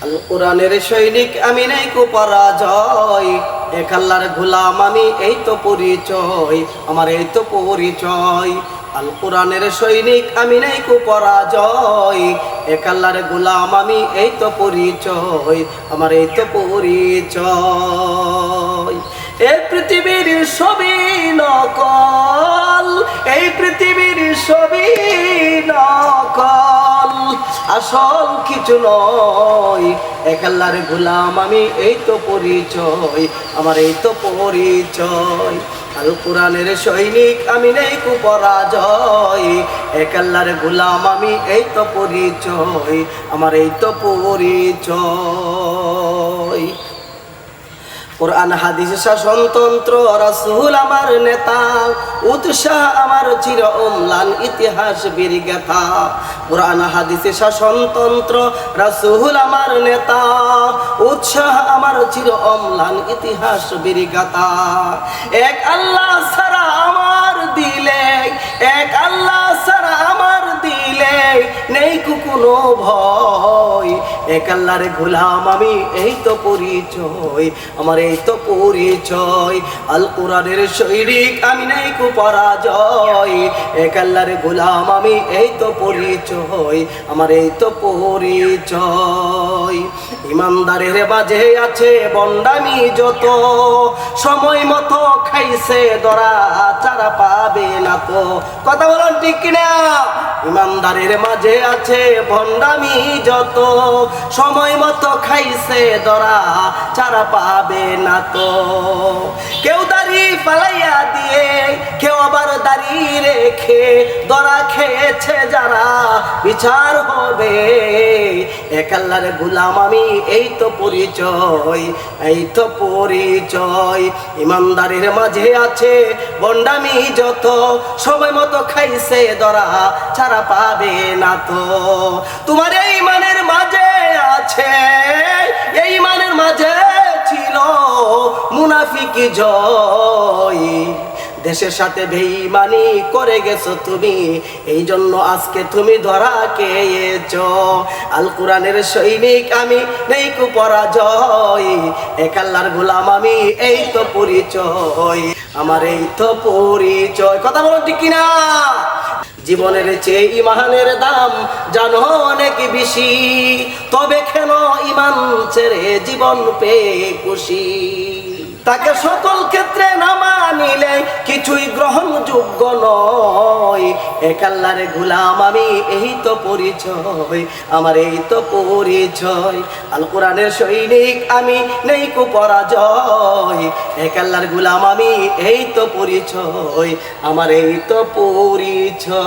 আল কোরআনের সৈনিক আমি নাই কো পরাজয়, এক আল্লাহর গোলাম আমি এই তো পরিচয়, আমার এই তো পরিচয়। আল কোরআনের সৈনিক আমি নাই কো পরাজয়, এক আল্লাহর গোলাম আমি এই তো পরিচয়, আমার এই তো পরিচয়। এই পৃথিবীর সবই নকল, এই পৃথিবীর সবই নকল, আসল কিছু নয়, এক আল্লাহর গোলাম আমি এই তো পরিচয়, আমার এই তো পরিচয়। আল কোরআনের সৈনিক আমি নেই কো পরাজয়, এক আল্লাহর গোলাম আমি এই তো পরিচয়, আমার এই তো পরিচয়। কোরআন হাদিস শাসনতন্ত্র, রাসূল আমার নেতা, উৎসাহ আমার চির অম্লান, ইতিহাস বীরগাথা। কোরআন হাদিস শাসনতন্ত্র, রাসূল আমার নেতা, উৎসাহ আমার চির অম্লান, ইতিহাস বীরগাথা। এক আল্লাহ ছাড়া আমার দিলে, এক আল্লাহ ছাড়া আমার দিলে নেই কোনো ভয়, এক আল্লাহর গোলাম আমি এই তো পরিচয়, আমার এই তো পরিচয়। আল কোরআনের সৈনিক আমি নাই কো পরাজয়, এক আল্লাহর গোলাম আমি এই তো পরিচয়, আমার এই তো পরিচয়। ইমানদারের মাঝে আছে বন্ডামি যত, সময় মতো খাইছে ধরা, চারা পাবে না তো। কথা বলুন ঠিক কিনা? ইমানদারের মাঝে আছে ভণ্ডামি যত, সময় মতো খাইছে ধরা, চারা পাবে না তো। কেউ দাড়ি ফালাইয়া দিয়ে, কেউ আবার দাড়ি রেখে ধরা খেয়েছে যারা, বিচার হবে। এক আল্লাহর গোলাম আমি এই তো পরিচয়, এই তো পরিচয়। ইমানদারের মাঝে আছে ভণ্ডামি যত, সময় মতো খাইছে ধরা, ছাড়া পাবে না তো। তোমার এই মানের মাঝে আছে, এই মানের মাঝে ছিল মুনাফিকি জয়, দেশের সাথে বেঈমানি করে গেছো তুমি, এই জন্য আজকে তুমি ধরা খেয়েছো। আল কোরআনের সৈনিক আমি নেই কো পরাজয়, এক আল্লাহর গোলাম আমি এই তো পরিচয়, আমার এই তো পরিচয়। কথা বলো ঠিক কিনা? জীবনের চেয়ে ইমানের দাম জানো অনেক বেশি, তবে কেন ইমান ছেড়ে জীবন পেয়ে খুশি? তাকে সকল ক্ষেত্রে না মানিলে কিছুই গ্রহণযোগ্য নয়, এক আল্লাহর গোলাম আমি এই তো পরিচয়, আমার এই তো পরিচয়। আল কোরআনের সৈনিক আমি নেই কো পরাজয়, এক আল্লাহর গোলাম আমি এই তো পরিচয়, আমার এই তো পরিচয়।